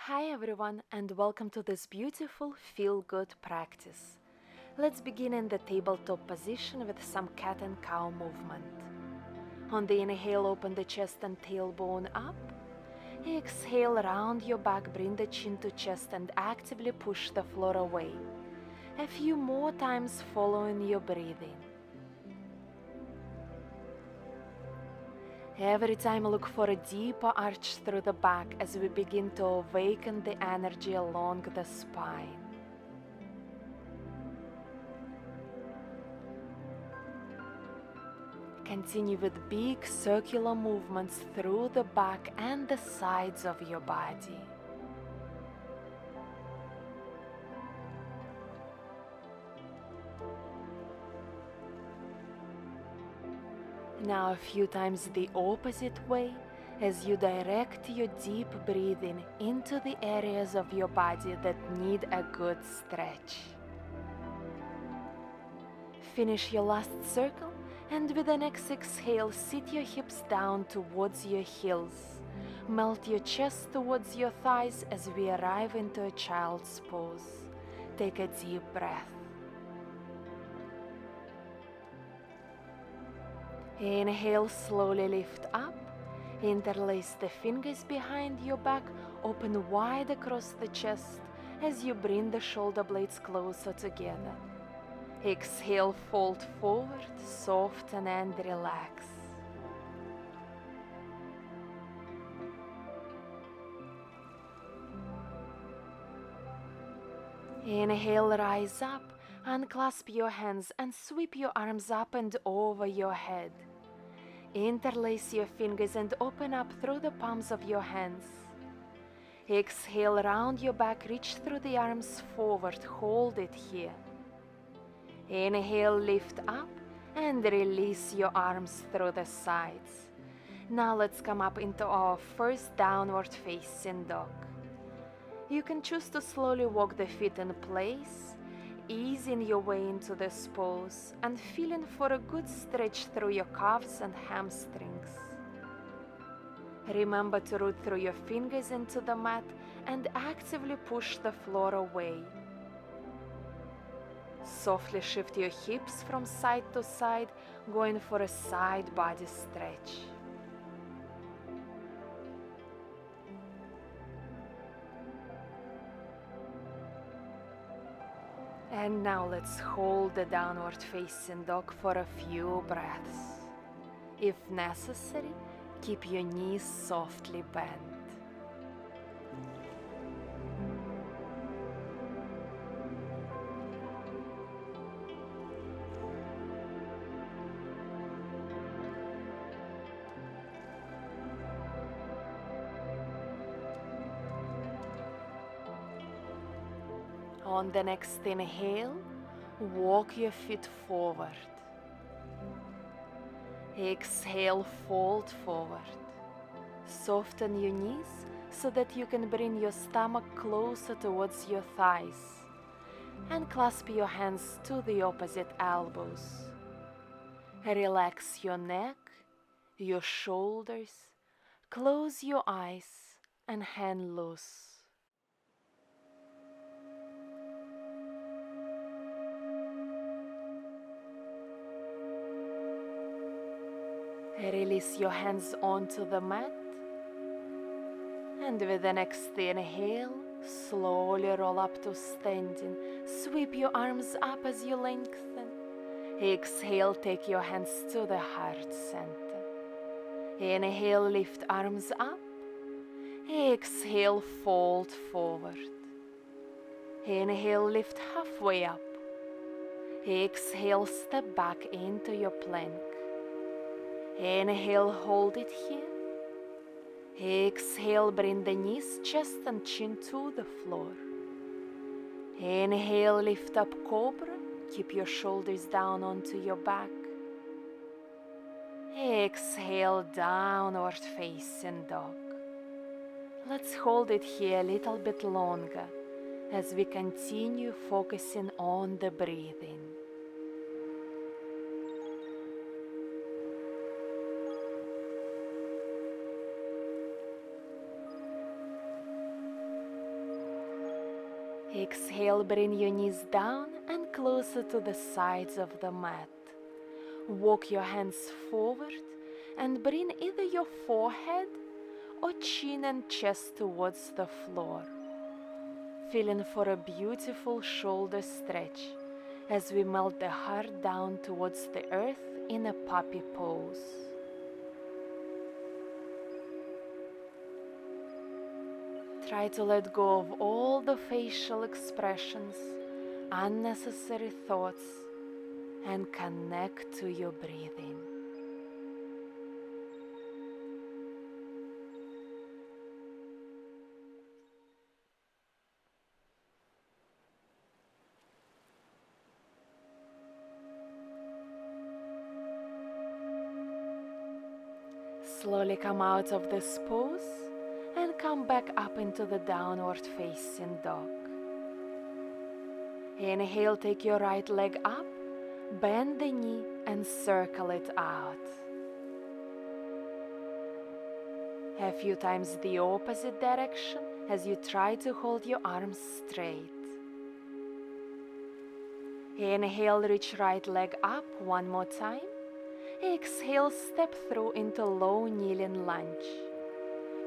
Hi everyone and welcome to this beautiful feel-good practice. Let's begin in the tabletop position with some cat and cow movement. On the inhale, open the chest and tailbone up. Exhale, round your back, bring the chin to chest and actively push the floor away. A few more times following your breathing. Every time look for a deeper arch through the back as we begin to awaken the energy along the spine. Continue with big circular movements through the back and the sides of your body. Now a few times the opposite way as you direct your deep breathing into the areas of your body that need a good stretch. Finish your last circle and with the next exhale sit your hips down towards your heels. Melt your chest towards your thighs as we arrive into a child's pose. Take a deep breath. Inhale, slowly lift up, interlace the fingers behind your back, open wide across the chest as you bring the shoulder blades closer together. Exhale, fold forward, soften and relax. Inhale, rise up, unclasp your hands and sweep your arms up and over your head. Interlace your fingers and open up through the palms of your hands. Exhale, round your back, reach through the arms forward, hold it here. Inhale, lift up and release your arms through the sides. Now let's come up into our first downward facing dog. You can choose to slowly walk the feet in place, easing your way into this pose and feeling for a good stretch through your calves and hamstrings. Remember to root through your fingers into the mat and actively push the floor away. Softly shift your hips from side to side, going for a side body stretch. And now let's hold the downward facing dog for a few breaths. If necessary, keep your knees softly bent. On the next inhale, walk your feet forward. Exhale, fold forward. Soften your knees so that you can bring your stomach closer towards your thighs and clasp your hands to the opposite elbows. Relax your neck, your shoulders, close your eyes and hang loose. Release your hands onto the mat and with the next inhale, slowly roll up to standing. Sweep your arms up as you lengthen. Exhale, take your hands to the heart center. Inhale, lift arms up. Exhale, fold forward. Inhale, lift halfway up. Exhale, step back into your plank. Inhale, hold it here. Exhale, bring the knees, chest and chin to the floor. Inhale, lift up cobra. Keep your shoulders down onto your back. Exhale, downward facing dog. Let's hold it here a little bit longer as we continue focusing on the breathing. Exhale, bring your knees down and closer to the sides of the mat. Walk your hands forward and bring either your forehead or chin and chest towards the floor. Feeling for a beautiful shoulder stretch as we melt the heart down towards the earth in a puppy pose. Try to let go of all the facial expressions, unnecessary thoughts, and connect to your breathing. Slowly come out of this pose and come back up into the downward facing dog. Inhale, take your right leg up, bend the knee and circle it out. A few times the opposite direction as you try to hold your arms straight. Inhale, reach right leg up one more time. Exhale, step through into low kneeling lunge.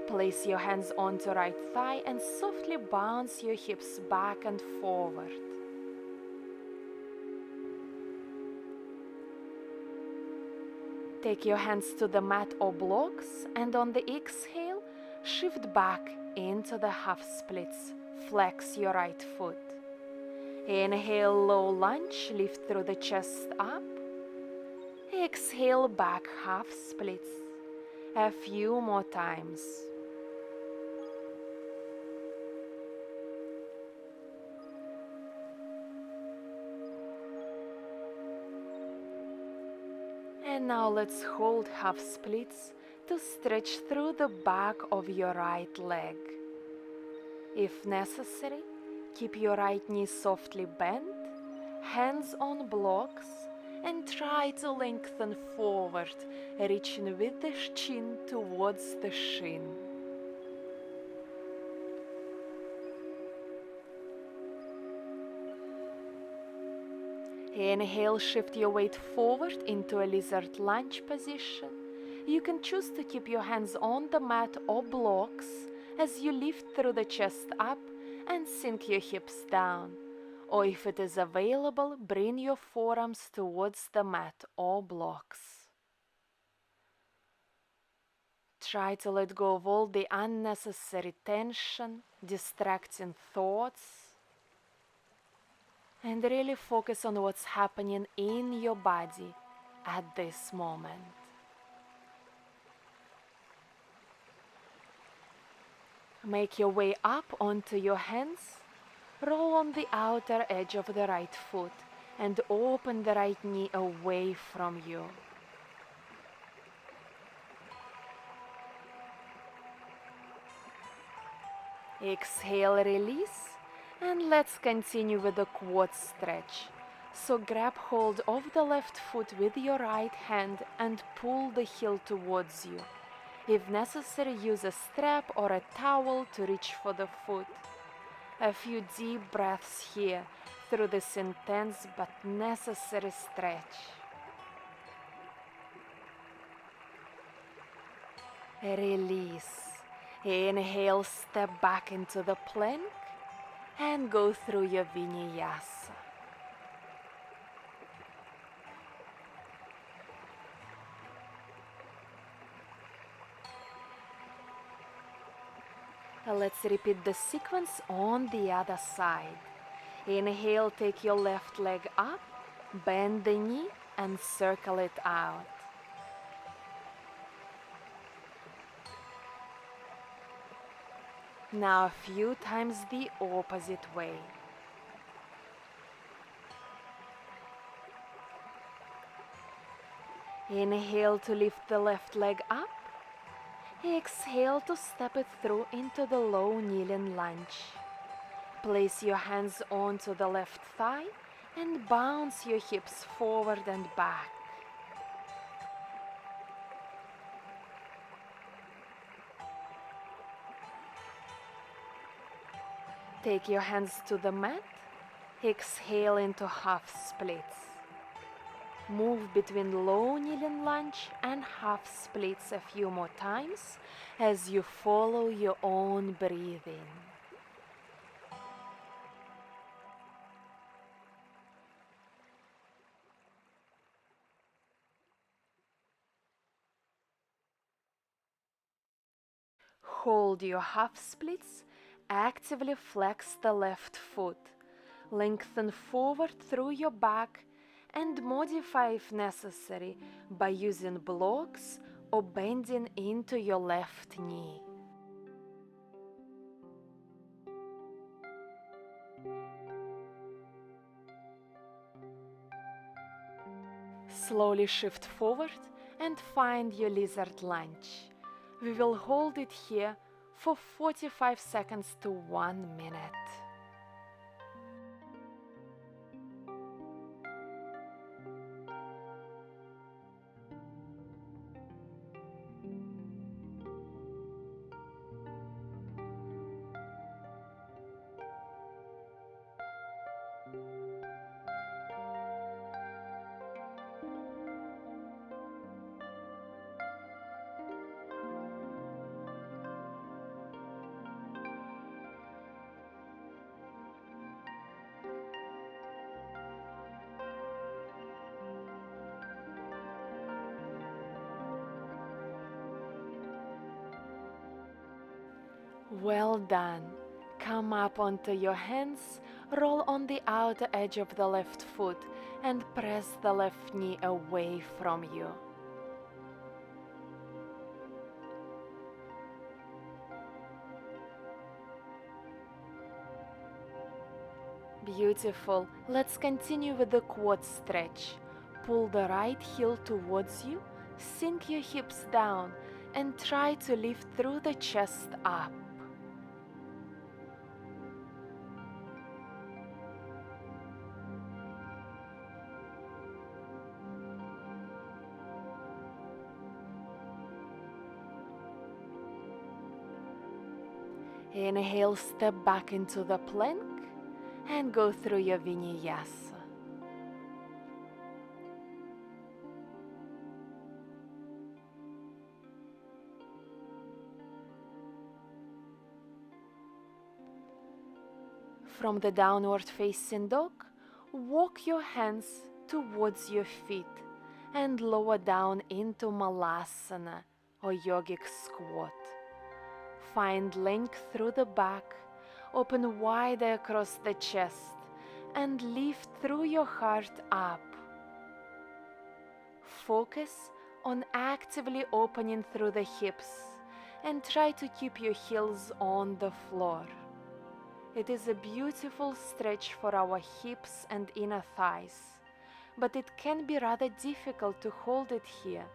Place your hands onto right thigh and softly bounce your hips back and forward. Take your hands to the mat or blocks and on the exhale, shift back into the half splits. Flex your right foot. Inhale, low lunge, lift through the chest up. Exhale, back half splits. A few more times. And now let's hold half splits to stretch through the back of your right leg. If necessary, keep your right knee softly bent, hands on blocks, and try to lengthen forward, reaching with the chin towards the shin. Inhale, shift your weight forward into a lizard lunge position. You can choose to keep your hands on the mat or blocks as you lift through the chest up and sink your hips down. Or if it is available, bring your forearms towards the mat or blocks. Try to let go of all the unnecessary tension, distracting thoughts, and really focus on what's happening in your body at this moment. Make your way up onto your hands, roll on the outer edge of the right foot, and open the right knee away from you. Exhale, release. And let's continue with the quad stretch. So grab hold of the left foot with your right hand and pull the heel towards you. If necessary, use a strap or a towel to reach for the foot. A few deep breaths here through this intense but necessary stretch. Release. Inhale, step back into the plank. And go through your vinyasa. Let's repeat the sequence on the other side. Inhale, take your left leg up, bend the knee and circle it out. Now a few times the opposite way. Inhale to lift the left leg up. Exhale to step it through into the low kneeling lunge. Place your hands onto the left thigh and bounce your hips forward and back. Take your hands to the mat. Exhale into half splits. Move between low kneeling lunge and half splits a few more times as you follow your own breathing. Hold your half splits, actively flex the left foot, lengthen forward through your back, and modify if necessary by using blocks or bending into your left knee. Slowly shift forward and find your lizard lunge. We will hold it here for 45 seconds to 1 minute. Well done. Come up onto your hands, roll on the outer edge of the left foot, and press the left knee away from you. Beautiful. Let's continue with the quad stretch. Pull the right heel towards you, sink your hips down, and try to lift through the chest up. Inhale, step back into the plank and go through your vinyasa. From the downward facing dog, walk your hands towards your feet and lower down into malasana or yogic squat. Find length through the back, open wider across the chest, and lift through your heart up. Focus on actively opening through the hips and try to keep your heels on the floor. It is a beautiful stretch for our hips and inner thighs, but it can be rather difficult to hold it here,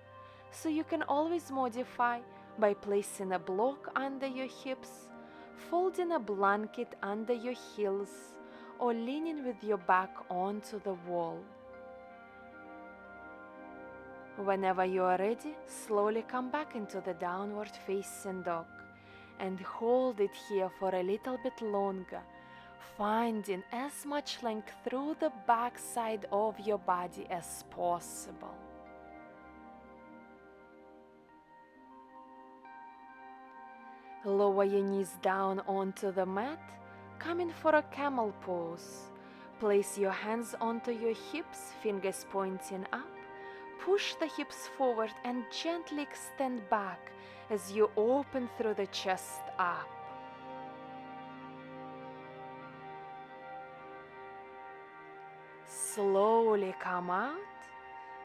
so you can always modify by placing a block under your hips, folding a blanket under your heels, or leaning with your back onto the wall. Whenever you are ready, slowly come back into the downward facing dog and hold it here for a little bit longer, finding as much length through the back side of your body as possible. Lower your knees down onto the mat, come in for a camel pose. Place your hands onto your hips, fingers pointing up. Push the hips forward and gently extend back as you open through the chest up. Slowly come out,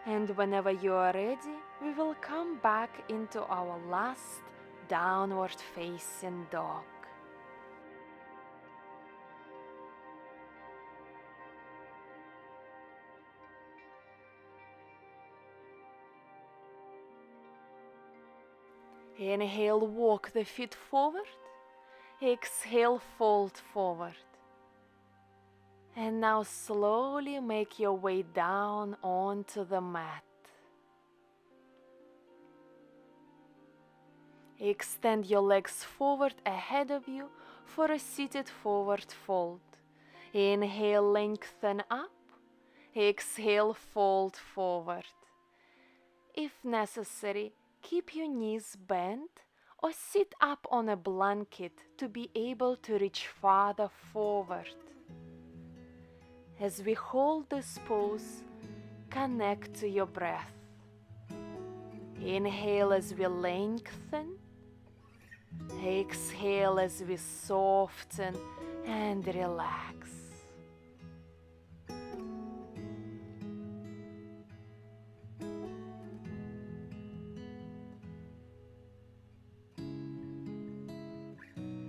and whenever you are ready, we will come back into our last downward facing dog. Inhale, walk the feet forward. Exhale, fold forward. And now slowly make your way down onto the mat. Extend your legs forward ahead of you, for a seated forward fold. Inhale, lengthen up. Exhale, fold forward. If necessary, keep your knees bent or sit up on a blanket to be able to reach farther forward. As we hold this pose, connect to your breath. Inhale as we lengthen. Exhale as we soften and relax.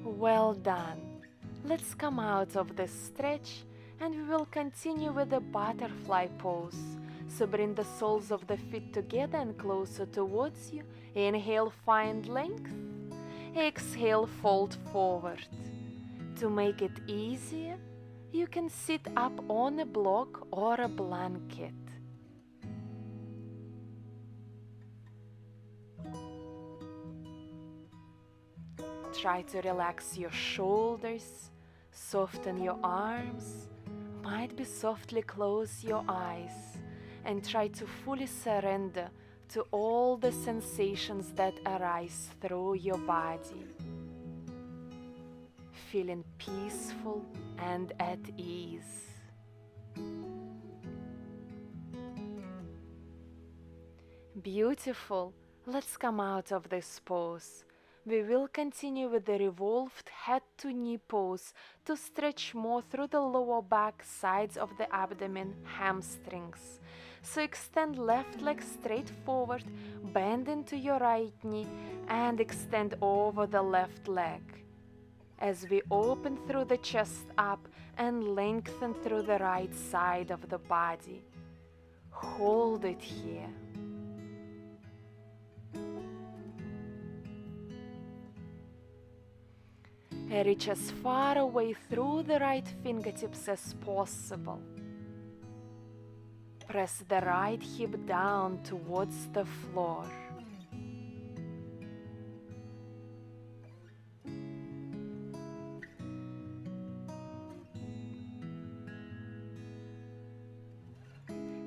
Well done. Let's come out of this stretch and we will continue with the butterfly pose. So bring the soles of the feet together and closer towards you. Inhale, find length. Exhale, fold forward. To make it easier, you can sit up on a block or a blanket. Try to relax your shoulders, soften your arms, might be softly close your eyes, and try to fully surrender to all the sensations that arise through your body. Feeling peaceful and at ease. Beautiful. Let's come out of this pose. We will continue with the revolved head to knee pose to stretch more through the lower back, sides of the abdomen, hamstrings. So extend left leg straight forward, bend into your right knee and extend over the left leg. As we open through the chest up and lengthen through the right side of the body. Hold it here. Reach as far away through the right fingertips as possible. Press the right hip down towards the floor.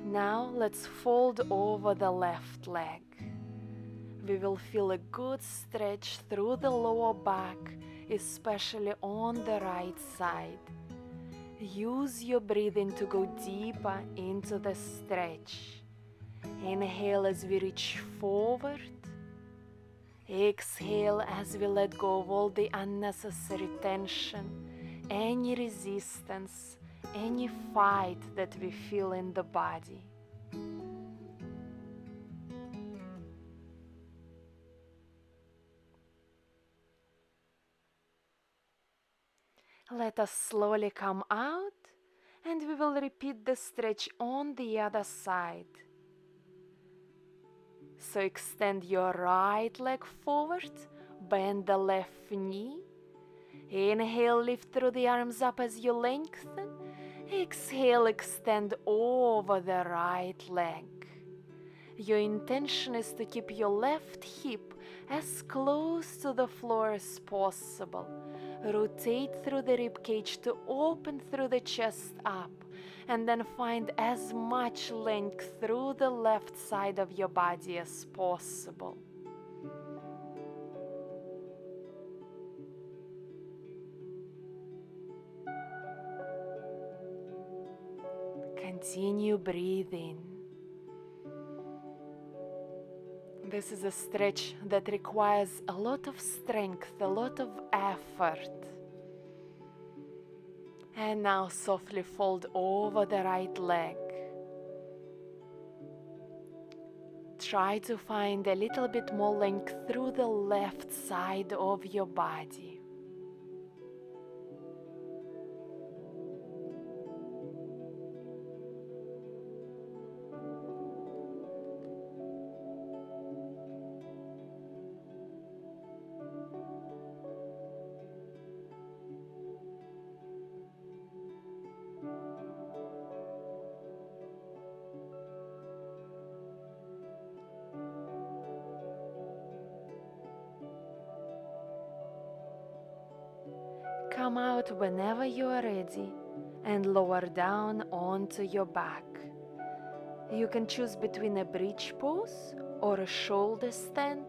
Now let's fold over the left leg. We will feel a good stretch through the lower back, especially on the right side. Use your breathing to go deeper into the stretch. Inhale as we reach forward. Exhale as we let go of all the unnecessary tension, any resistance, any fight that we feel in the body. Let us slowly come out and we will repeat the stretch on the other side. So extend your right leg forward, bend the left knee. Inhale, lift through the arms up as you lengthen. Exhale, extend over the right leg. Your intention is to keep your left hip as close to the floor as possible. Rotate through the rib cage to open through the chest up, and then find as much length through the left side of your body as possible. Continue breathing. This is a stretch that requires a lot of strength, a lot of effort. And now softly fold over the right leg. Try to find a little bit more length through the left side of your body. come out whenever you are ready and lower down onto your back. You can choose between a bridge pose or a shoulder stand,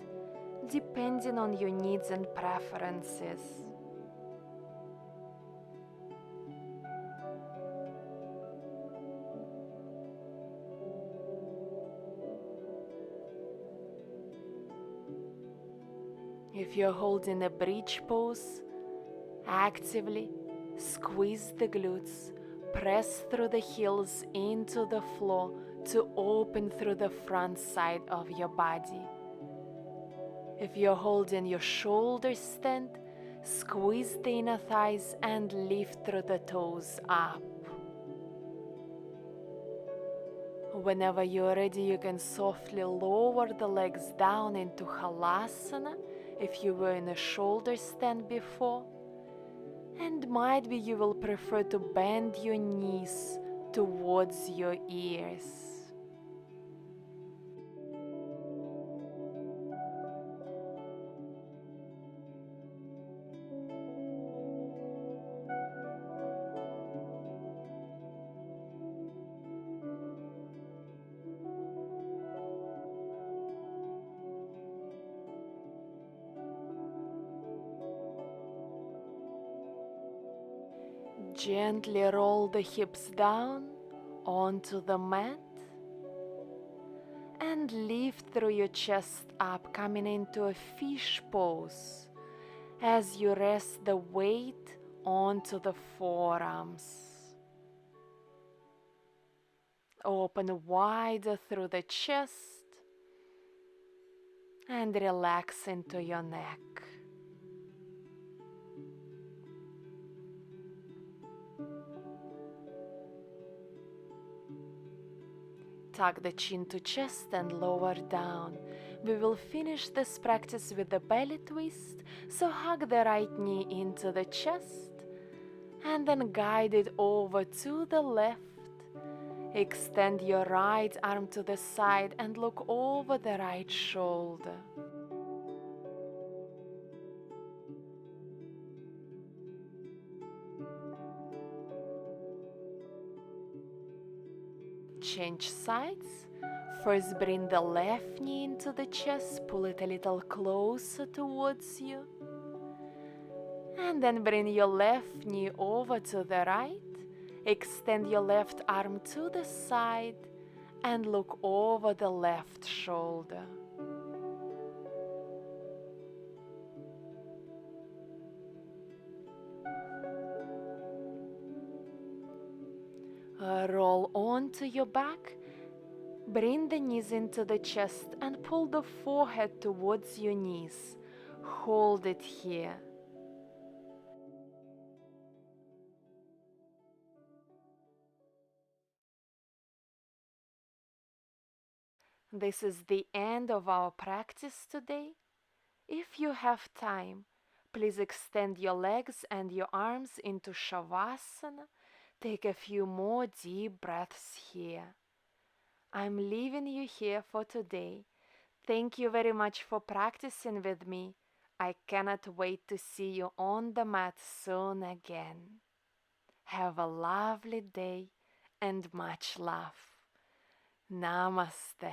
depending on your needs and preferences. If you're holding a bridge pose, actively squeeze the glutes, press through the heels into the floor to open through the front side of your body. If you're holding your shoulders stand, squeeze the inner thighs and lift through the toes up. Whenever you're ready, you can softly lower the legs down into Halasana if you were in a shoulder stand before. And might be you will prefer to bend your knees towards your ears. Gently roll the hips down onto the mat and lift through your chest up, coming into a fish pose as you rest the weight onto the forearms. Open wider through the chest and relax into your neck. Tuck the chin to chest and lower down. We will finish this practice with the belly twist, so hug the right knee into the chest and then guide it over to the left. Extend your right arm to the side and look over the right shoulder. Change sides. First bring the left knee into the chest, pull it a little closer towards you. And then bring your left knee over to the right. Extend your left arm to the side and look over the left shoulder. Roll onto your back, bring the knees into the chest and pull the forehead towards your knees. Hold it here. This is the end of our practice today. If you have time, please extend your legs and your arms into Shavasana. Take a few more deep breaths here. I'm leaving you here for today. Thank you very much for practicing with me. I cannot wait to see you on the mat soon again. Have a lovely day and much love. Namaste.